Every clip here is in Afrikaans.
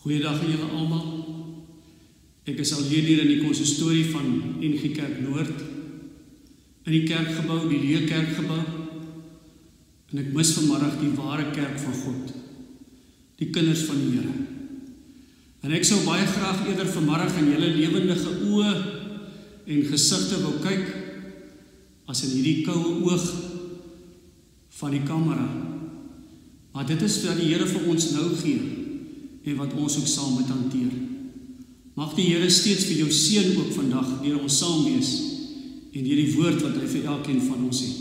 Goeiedag aan julle almal. Ek is alweer hier in die konsistorie van NG Kerk Noord, in die kerkgebou, die leë kerkgebou, en ek mis vanmiddag die ware kerk van God, die kinders van die Here. En ek sou baie graag eerder vanmiddag in julle lewendige oë en gesigte wil kyk, as in hierdie koue oog van die kamera. Maar dit is wat die Here vir ons nou gee, en wat ons ook saam moet hanteer. Mag die Here steeds vir jou seën ook vandag, deur ons saam wees, en deur die woord wat hy vir elkeen van ons het.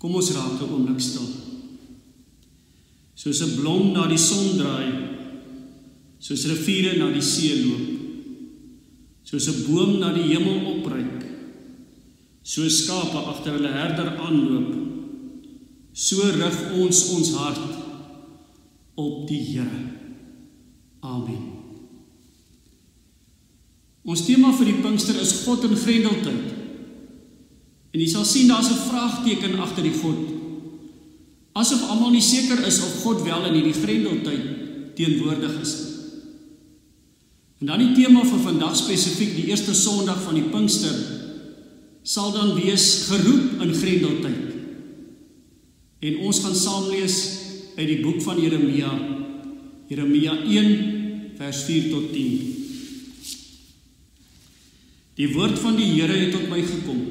Kom ons raak 'n oomblik stil. Soos 'n blom na die son draai, soos riviere na die see loop, soos 'n boom na die hemel opreik, soos skape agter hulle herder aanloop, so rig ons hart op die Here. Amen. Ons tema vir die Pinkster is God in Grendeltyd. En jy sal sien, daar's 'n vraagteken agter die God. Asof almal nie seker is of God wel in hierdie Grendeltyd teenwoordig is. En dan die tema vir vandag spesifiek, die eerste Sondag van die Pinkster, sal dan wees geroep in Grendeltyd. En ons gaan saam lees uit die boek van Jeremia, Jeremia 1 vers 4 tot 10. Die woord van die Here het tot my gekom.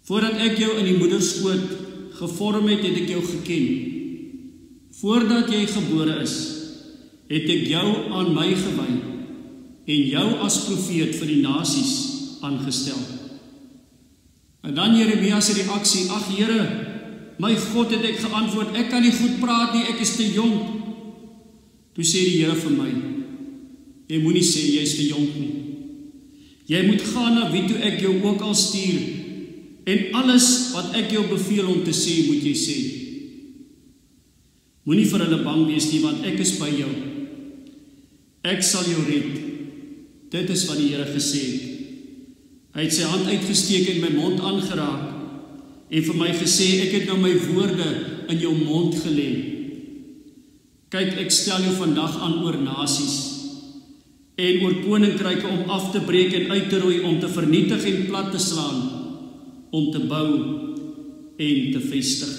Voordat ek jou in die moederskoot gevorm het, het ek jou geken. Voordat jy gebore is, het ek jou aan my gewy en jou as profeet vir die nasies aangestel. En dan Jeremia se reaksie: ag Here, my God, het ek geantwoord, ek kan nie goed praat nie, ek is te jonk. Toe sê die Here vir my: jy moenie sê jy is te jonk nie. Jy moet gaan na wie toe ek jou ook al stuur, en alles wat ek jou beveel om te sê, moet jy sê. Moenie vir hulle bang wees nie, want ek is by jou. Ek sal jou red. Dit is wat die Here gesê het. Hy het sy hand uitgesteek en my mond aangeraak, en vir my gesê, ek het nou my woorde in jou mond gelê. Kyk, ek stel jou vandag aan oor nasies, en oor koninkryke om af te breek en uit te roei, om te vernietig en plat te slaan, om te bou en te vestig.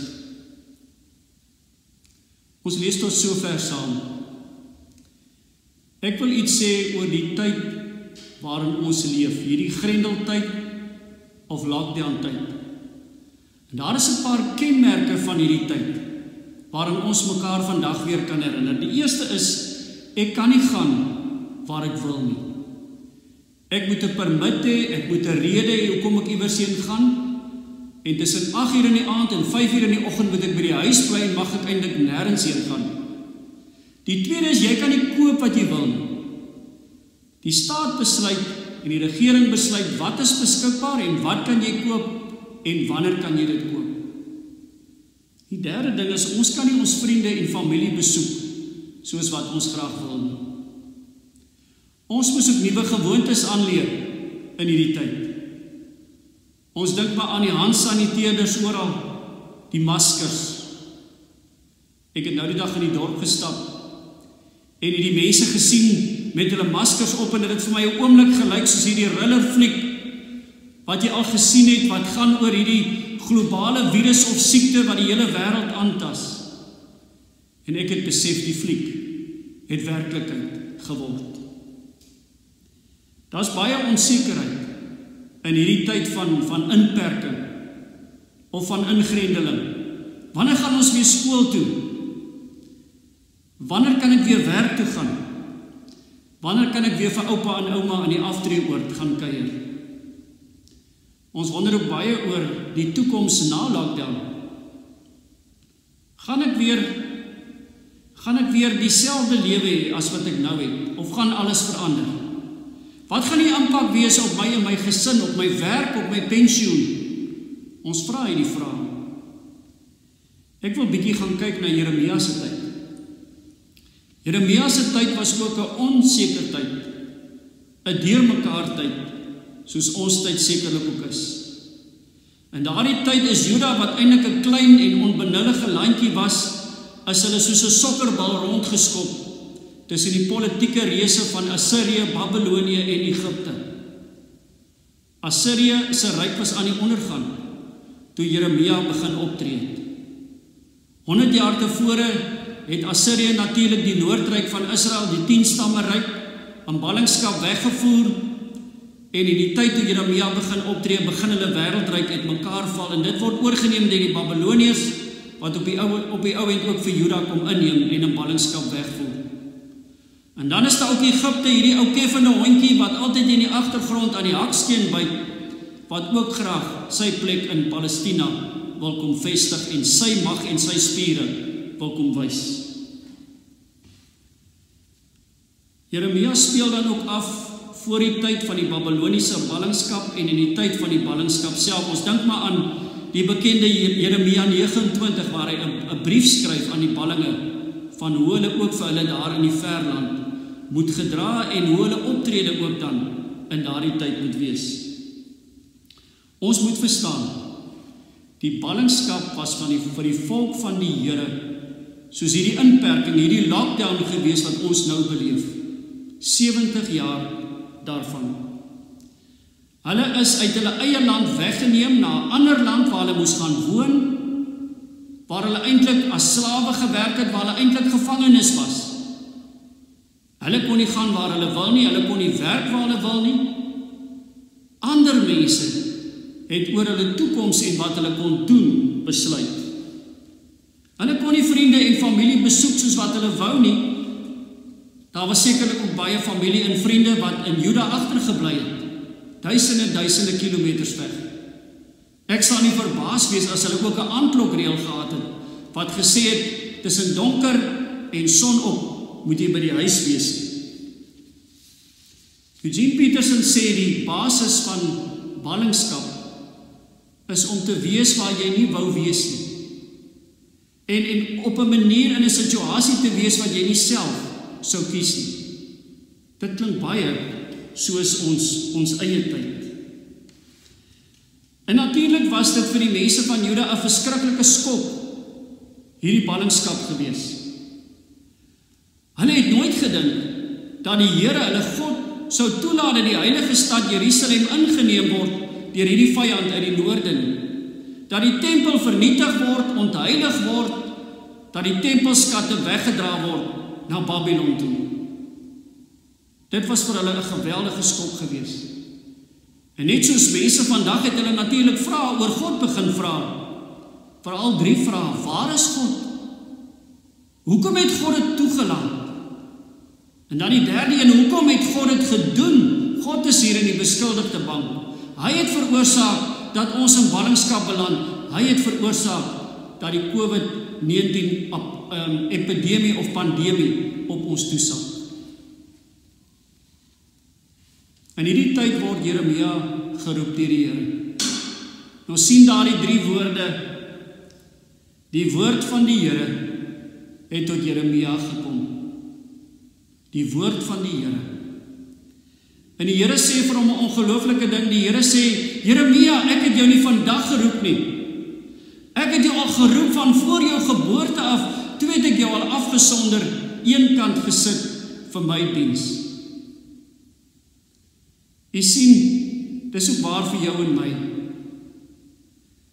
Ons lees tot sover saam. Ek wil iets sê oor die tyd waarin ons leef, hierdie Grendeltyd of lockdown tyd. En daar is 'n paar kenmerke van hierdie tyd, waarin ons mekaar vandag weer kan herinner. Die eerste is, ek kan nie gaan waar ek wil nie. Ek moet 'n permit hê, ek moet 'n rede hê hoekom ek iewers heen gaan, en tussen 8 uur in die aand en 5 uur in die oggend moet ek by die huis bly en mag ek eintlik nêrens heen gaan. Die tweede is, jy kan nie koop wat jy wil nie. Die staat besluit en die regering besluit wat is beskikbaar en wat kan jy koop en wanneer kan jy dit koop. Die derde ding is, ons kan nie ons vriende en familie besoek soos wat ons graag wil nie. Ons moet ook nuwe gewoontes aanleer in hierdie tyd. Ons dink maar aan die handsaniteerders oral, die maskers. Ek het nou die dag in die dorp gestap en het die mense gesien met hulle maskers op, en dit het vir my 'n oomblik gelyk soos hierdie thriller fliek wat jy al gesien het, wat gaan oor hierdie globale virus of siekte wat die hele wêreld aantas. En ek het besef, die fliek het werklikheid geword. Daar's baie onsekerheid in hierdie tyd van inperking of van ingrendeling. Wanneer gaan ons weer skool toe? Wanneer kan ek weer werk toe gaan? Wanneer kan ek weer vir oupa en ouma in die aftreeoord gaan kuier? Ons wonder ook baie oor die toekoms na lockdown. Gaan ek weer dieselfde lewe hê as wat ek nou het, of gaan alles verander? Wat gaan die impak wees op my en my gesin, op my werk, op my pensioen? Ons vra hierdie vrae. Ek wil bietjie gaan kyk na Jeremia se tyd. Jeremia se tyd was ook 'n onseker tyd, 'n deurmekaar tyd, soos ons tyd sekerlik ook is. In daardie tyd is Juda, wat eintlik 'n klein en onbenullige landjie was, as hulle soos 'n sokkerbal rondgeskop tussen die politieke reëse van Assirië, Babylonië en Egipte. Assirië se ryk was aan die ondergang toe Jeremia begin optree. 100 jaar tevore het Assirië natuurlik die noordryk van Israel, die 10 stamme ryk, in ballingskap weggevoer, en in die tyd toe Jeremia begin optree, begin hulle wêreldryk uitmekaar val, en dit word oorgeneem deur die Babyloniërs, wat op die ou end ook vir Juda kom inneem en in ballingskap wegvoer. En dan is daar ook Egipte, hierdie ou keffende hondjie wat altyd in die agtergrond aan die haksteen byt, wat ook graag sy plek in Palestina wil kom vestig en sy mag en sy spiere wil kom wys. Jeremia speel dan ook af voor die tyd van die Babyloniese ballingskap en in die tyd van die ballingskap self. Ons dink maar aan die bekende Jeremia 29 waar hy 'n brief skryf aan die ballinge van hoe hulle ook vir hulle daar in die verland moet gedra en hoe hulle optrede ook dan in daardie tyd moet wees. Ons moet verstaan, die ballingskap was vir die volk van die Here, soos hierdie inperking, hierdie lockdown gewees wat ons nou beleef. 70 jaar daarvan. Hulle is uit hulle eie land weggeneem na 'n ander land waar hulle moes gaan woon, waar hulle eintlik as slawe gewerk het, waar hulle eintlik gevangenes was. Hulle kon nie gaan waar hulle wil nie, hulle kon nie werk waar hulle wil nie. Ander mense het oor hulle toekoms en wat hulle kon doen besluit. Hulle kon nie vriende en familie besoek soos wat hulle wou nie. Daar was sekerlik ook baie familie en vriende wat in Juda agtergebly het, duisende kilometers weg. Ek sal nie verbaas wees as hulle ook 'n aandklokreël gehad het, wat gesê het, tussen donker en son op, moet jy by die huis wees. Eugene Peterson sê die basis van ballingskap is om te wees waar jy nie wou wees nie. En op 'n manier in 'n situasie te wees wat jy nie self sou kies nie. Dit klink baie soos ons eie tyd. En natuurlik was dit vir die mense van Juda 'n verskriklike skok, hierdie ballingskap gewees. Hulle het nooit gedink dat die Here, hulle God, sou toelaat dat die heilige stad Jerusalem ingeneem word deur hierdie vyand uit die noorde nie. Dat die tempel vernietig word, ontheilig word, dat die tempelskatte weggedra word na Babylon toe. Dit was vir hulle 'n geweldige skok gewees. En net soos mense vandag het hulle natuurlik vrae oor God begin vra. Veral 3 vrae: waar is God? Hoekom het God dit toegelaat? En dan die derde een: hoekom het God dit gedoen? God is hier in die beskuldigde bank. Hy het veroorsaak dat ons in ballingskap beland. Hy het veroorsaak dat die COVID-19 epidemie of pandemie op ons toesak. In hierdie tyd word Jeremia geroep deur die Here. Ons sien daar die 3 woorde. Die woord van die Here het tot Jeremia gekom. Die woord van die Here. En die Here sê vir hom 'n ongelooflike ding. Die Here sê: Jeremia, ek het jou nie vandag geroep nie. Ek het jou al geroep van voor jou geboorte af. Toe het ek jou al afgesonder, eenkant gesit vir my diens. Jy sien, dis ook waar vir jou en my.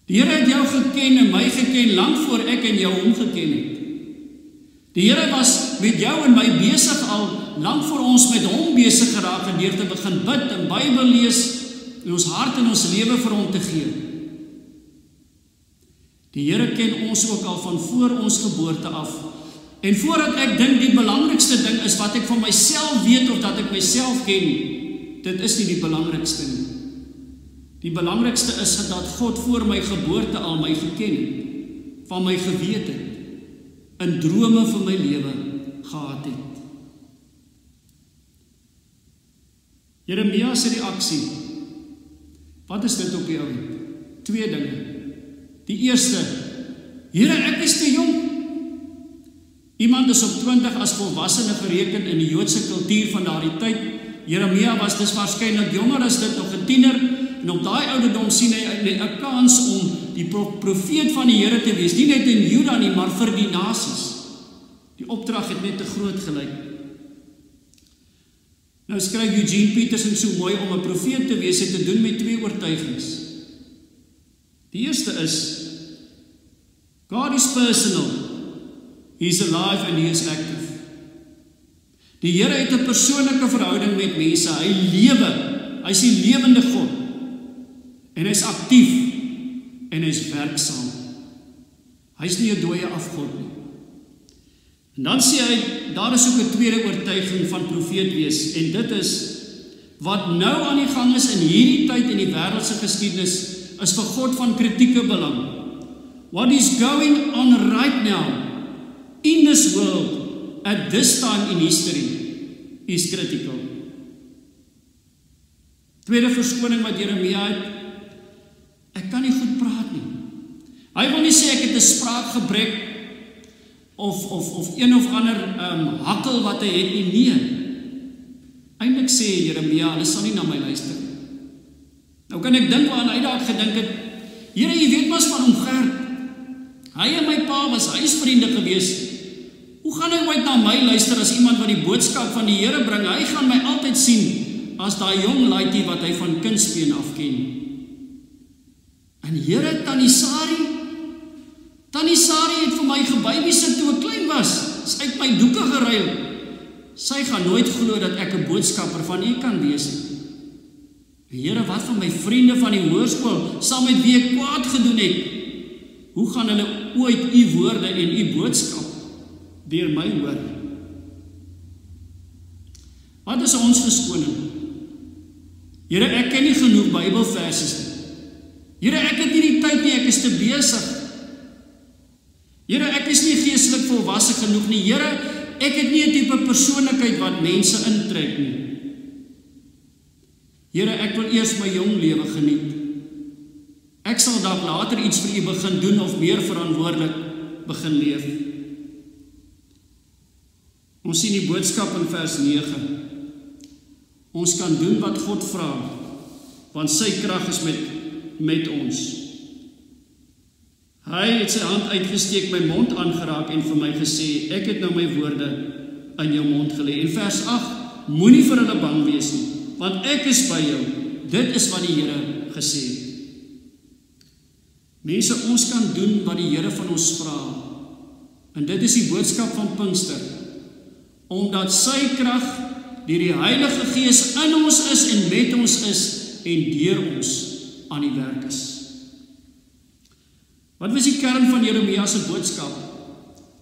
Die Here het jou geken en my geken lank voor ek en jou hom geken het. Die Here was met jou en my besig al lank voor ons met hom besig geraak en deur te begin bid en Bybel lees en ons hart en ons lewe vir hom te gee. Die Here ken ons ook al van voor ons geboorte af. En voordat ek dink die belangrikste ding is wat ek van myself weet of dat ek myself ken, dit is nie die belangrikste nie. Die belangrikste is dat God voor my geboorte al my geken het, van my geweet het, in drome vir my lewe gehad het. Jeremia se reaksie. Wat is dit op die ou end? 2 dinge. Die eerste: Here, ek is te jong. Iemand is op 20 as volwassene gereken in die Joodse kultuur van daardie tyd. Jeremia was dus waarskynlik jonger as dit, nog 'n tiener, en op daai ouderdom sien hy 'n kans om die profeet van die Here te wees, nie net in Juda nie, maar vir die nasies. Die opdrag het net te groot gelyk. Nou skryf Eugene Peterson so mooi om 'n profeet te wees het te doen met 2 oortuigings. Die eerste is, God is personal, He is alive and He is active. Die Here het 'n persoonlike verhouding met mense, hy lewe, hy is die lewende God, en hy is aktief, en hy is werksaam. Hy is nie 'n dooie afgod nie. En dan sê hy, daar is ook 'n tweede oortuiging van profeet wees, en dit is, wat nou aan die gang is in hierdie tyd in die wêreldse geskiedenis, is vir God van kritieke belang. What is going on right now in this world at this time in history is critical. Tweede verskoning wat Jeremia het, ek kan nie goed praat nie. Hy wil nie sê ek het 'n spraakgebrek of een of ander hakkel wat hy het nie. Nee. Eintlik sê Jeremia, hulle sal nie na my luister nie. Nou kan ek dink waaraan hy dalk gedink het, Here, jy weet mos van hom Gert. Hy en my pa was huisvriende gewees. Hoe gaan hy ooit na my luister as iemand wat die boodskap van die Here bring? Hy gaan my altyd sien as daai jong laaitjie wat hy van kindsbeen af ken. En Here, Tannie Sari het vir my gebabysit toe ek klein was. Sy het my doeke geruil. Sy gaan nooit glo dat ek 'n boodskapper van U kan wees. Here, wat van my vriende van die hoërskool, saam met wie ek kwaad gedoen het? Hoe gaan hulle ooit U woorde en U boodskap deur my hoor? Wat is ons verskoning? Here, ek ken nie genoeg Bybelverse nie. Here, ek het nie die tyd nie, ek is te besig. Here, ek is nie geestelik volwasse genoeg nie. Here, ek het nie 'n tipe persoonlikheid wat mense intrek nie. Here, ek wil eers my jong lewe geniet. Ek sal dalk later iets vir U begin doen of meer verantwoordelik begin leef. Ons sien die boodskap in vers 9. Ons kan doen wat God vra, want sy krag is met ons. Hy het sy hand uitgesteek, my mond aangeraak en vir my gesê, ek het nou my woorde in jou mond gelê. En vers 8, moenie vir hulle bang wees nie, want ek is by jou. Dit is wat die Here gesê het. Mense, ons kan doen wat die Here van ons vra. En dit is die boodskap van Pinkster. Omdat sy krag deur die Heilige Gees in ons is en met ons is en deur ons aan die werk is. Wat was die kern van Jeremia se boodskap?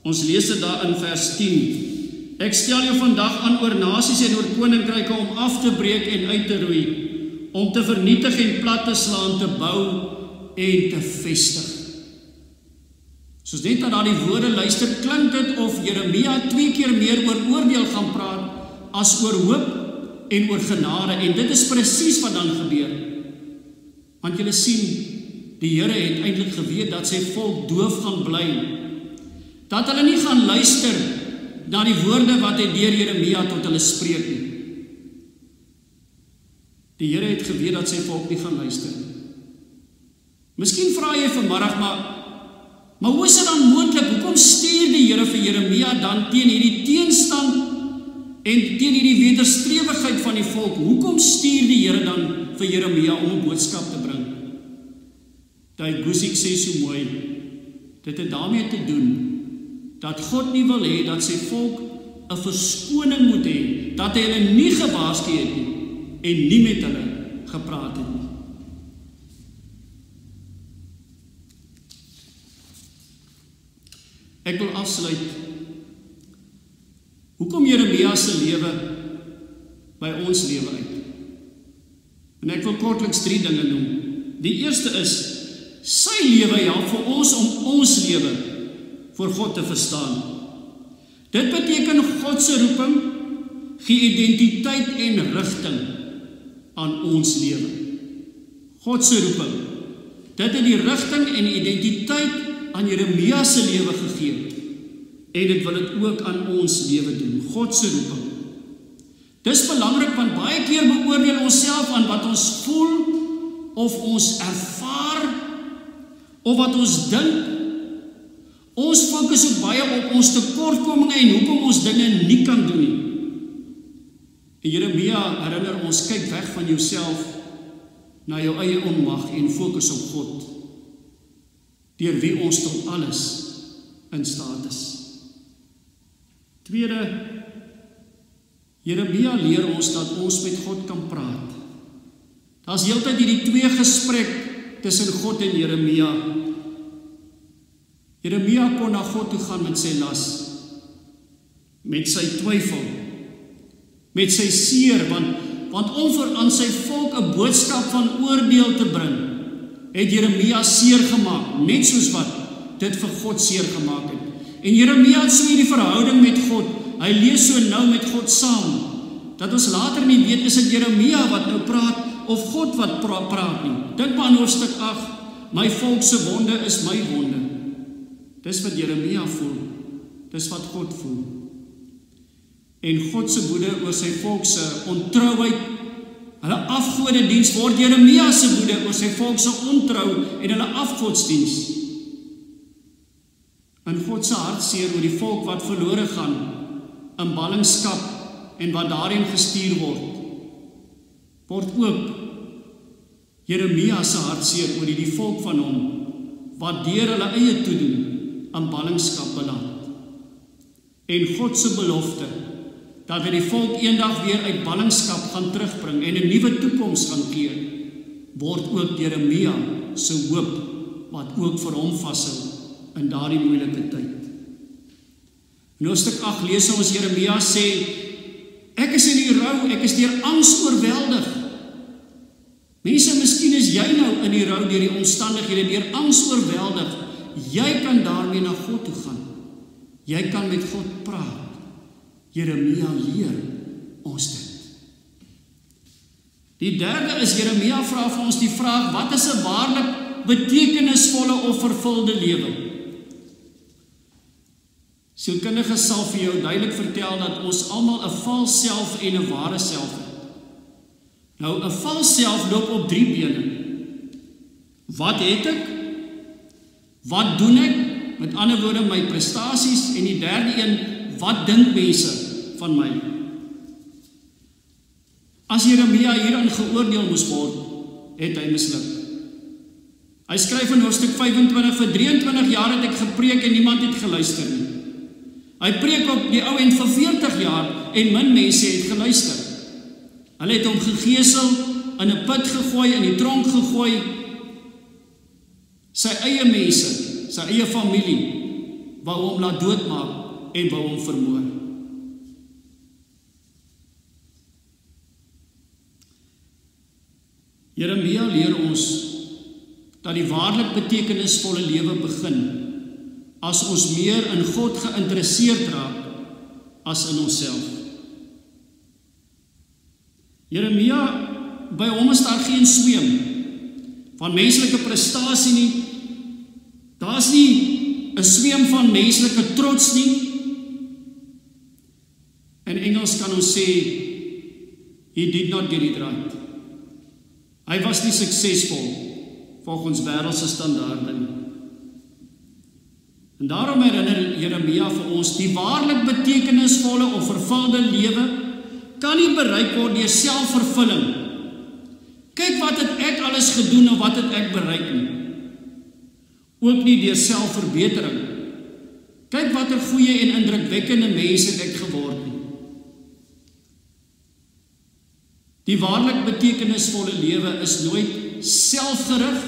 Ons lees dit daar in vers 10. Ek stel jou vandag aan oor nasies en oor koninkryke om af te breek en uit te roei, om te vernietig en plat te slaan, te bou en te vestig. Soos net na die woorde luister, klink dit of Jeremia 2 keer meer oor oordeel gaan praat as oor hoop en oor genade, en dit is presies wat dan gebeur. Want julle sien, die Here het eintlik geweet dat sy volk doof gaan bly, dat hulle nie gaan luister na die woorde wat hy deur Jeremia tot hulle spreek nie. Die Here het geweet dat sy volk nie gaan luister nie. Miskien vra jy vanmiddag, maar hoe is dit dan moontlik? Hoekom stuur die Here vir Jeremia dan teen hierdie teenstand en teen hierdie wederstrewigheid van die volk? Hoekom stuur die Here dan vir Jeremia om 'n boodskap te bring? Daai Gusiek sê so mooi, dit het daarmee te doen dat God nie wil hê dat sy volk 'n verskoning moet hê, dat hy hulle nie gewaarsku het nie en nie met hulle gepraat het nie. Ek wil afsluit. Hoekom Jeremia se lewe by ons lewe uit? En ek wil kortliks 3 dinge noem. Die eerste is, sy lewe help vir ons om ons lewe voor God te verstaan. Dit beteken God se roeping gee identiteit en rigting aan ons lewe. God se roeping. Dit het die rigting en identiteit aan Jeremia se lewe gegee. En dit wil dit ook aan ons lewe doen. God se roeping. Dis belangrik want baie keer beoordeel ons self aan wat ons voel of ons ervaar of wat ons dink. Ons fokus ook baie op ons tekortkominge en hoekom ons dinge nie kan doen nie. En Jeremia herinner ons, kyk weg van jouself na jou eie onmag en fokus op God, deur wie ons tot alles in staat is. Tweede, Jeremia leer ons dat ons met God kan praat. Daar's heeltyd hierdie twee gesprek tussen God en Jeremia. Jeremia kon na God toe gaan met sy las, met sy twyfel, met sy seer, want om vir aan sy volk 'n boodskap van oordeel te bring, het Jeremia seer gemaak, net soos wat dit vir God seer gemaak het. En Jeremia het so hierdie verhouding met God, hy lees so nou met God saam, dat ons later nie weet, is dit Jeremia wat nou praat, of God wat praat nie. Dink maar aan hoofstuk 8, my volk se wonde is my wonde. Dis wat Jeremia voel, dis wat God voel. En God se woede oor sy volk se ontrouheid, hulle afgodediens, word Jeremia se woede oor sy volk se ontrou en hulle afgodsdiens. En God se hartseer oor die volk wat verlore gaan in ballingskap en wat daarin gestuur word ook Jeremia se hartseer oor die volk van hom wat deur hulle eie toedoen aan ballingskap beland. En God se belofte dat hy die volk eendag weer uit ballingskap gaan terugbring en 'n nuwe toekoms gaan gee, word ook Jeremia se hoop wat ook vir hom vashou in daardie moeilike tyd. In hoofstuk 8 lees ons Jeremia sê, ek is in die rou, ek is deur angs oorweldig. Mense, miskien is jy nou in die rou deur die omstandighede, deur angs oorweldig. Jy kan daarmee na God toe gaan. Jy kan met God praat. Jeremia leer ons dit. Die derde is, Jeremia vra vir ons die vraag, wat is 'n waarlik betekenisvolle of vervulde lewe? Sielkundiges sal vir jou duidelik vertel dat ons almal 'n vals self en 'n ware self het. Nou, 'n vals self loop op 3 bene. Wat het ek? Wat doen ek? Met ander woorde, my prestasies, en die derde een, wat dink mense van my? As Jeremia hierin geoordeel moes word, het hy misluk. Hy skryf in hoofstuk 25, vir 23 jaar het ek gepreek en niemand het geluister nie. Hy preek op die ou end vir 40 jaar en min mense het geluister. Hulle het hom gegeesel, in 'n put gegooi, in die tronk gegooi, sy eie mense, sy eie familie, wou hom laat doodmaak en wou hom vermoor. Jeremia leer ons dat die waarlik betekenisvolle lewe begin as ons meer in God geïnteresseerd raak as in onsself. Jeremia, by hom is daar geen sweem van menslike prestasie nie. Daar's nie 'n sweem van menslike trots nie. In Engels kan ons sê, he did not get it right. Hy was nie suksesvol volgens wêreldse standaarde nie. En daarom herinner Jeremia vir ons, die waarlik betekenisvolle of vervulde lewe kan nie bereik word deur selfvervulling. Kyk wat het ek alles gedoen en wat het ek bereik nie. Ook nie deur selfverbetering. Kyk watter goeie en indrukwekkende mens het ek geword nie. Die waarlik betekenisvolle lewe is nooit selfgerig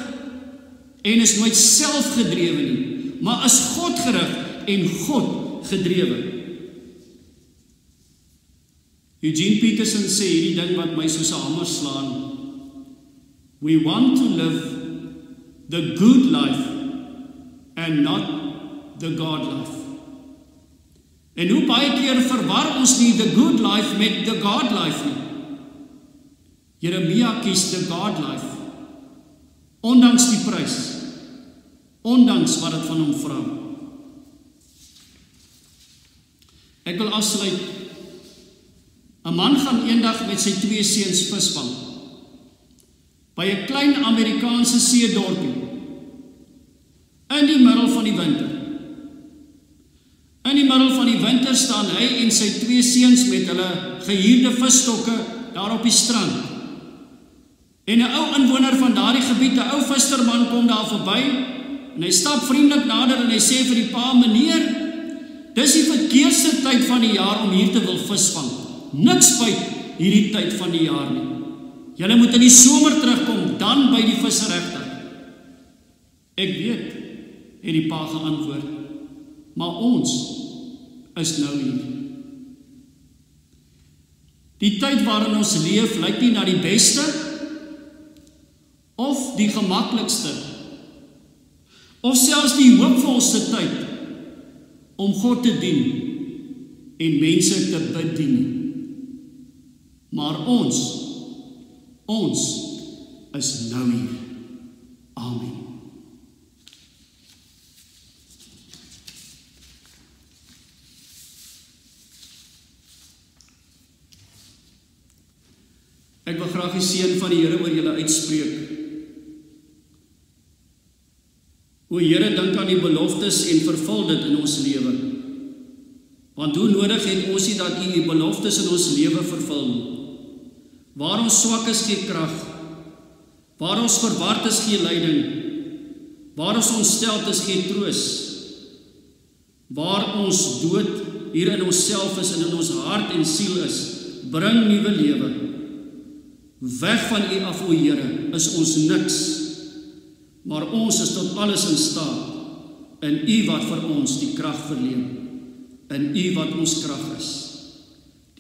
en is nooit selfgedrewe nie, maar is Godgerig en God gedrewe. Eugene Peterson sê hierdie ding wat my soos 'n hamer slaan. We want to live the good life and not the God life. En hoe baie keer verwar ons nie the good life met the God life nie. Jeremia kies the God life, ondanks die prys, ondanks wat dit van hom vra. Ek wil afsluit. 'n man gaan eendag met sy 2 seuns visvang by 'n klein Amerikaanse seedorpie in die middel van die winter. In die middel van die winter staan hy en sy 2 seuns met hulle gehuurde visstokke daar op die strand. En 'n ou inwoner van daardie gebied, 'n ou visserman, kom daar verby en hy stap vriendelik nader en hy sê vir die pa: "Meneer, dis die verkeerste tyd van die jaar om hier te wil visvang. Niks byt hierdie tyd van die jaar nie. Julle moet in die somer terugkom, dan by die visse regtig." "Ek weet," het die pa geantwoord, "maar ons is nou hier." Die tyd waarin ons leef lyk nie na die beste of die gemaklikste of selfs die hoopvolste tyd om God te dien en mense te bedien. Maar ons is nou hier. Amen. Ek wil graag die seën van die Here oor julle uitspreek. O Here, dink aan die beloftes en vervul dit in ons lewe. Want hoe nodig het ons nie dat U die beloftes in ons lewe vervul nie. Waar ons swak is, gee krag. Waar ons verward is, gee leiding. Waar ons ontsteld is, gee troos. Waar ons dood hier in onsself is en in ons hart en siel is, bring nuwe lewe. Weg van U af, o Here, is ons niks, maar ons is tot alles in staat, in U wat vir ons die krag verleen, in U wat ons krag is.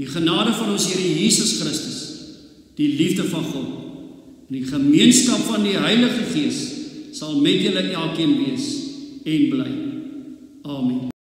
Die genade van ons Here Jesus Christus, die liefde van God, en die gemeenskap van die Heilige Gees, sal met julle elkeen wees en bly. Amen.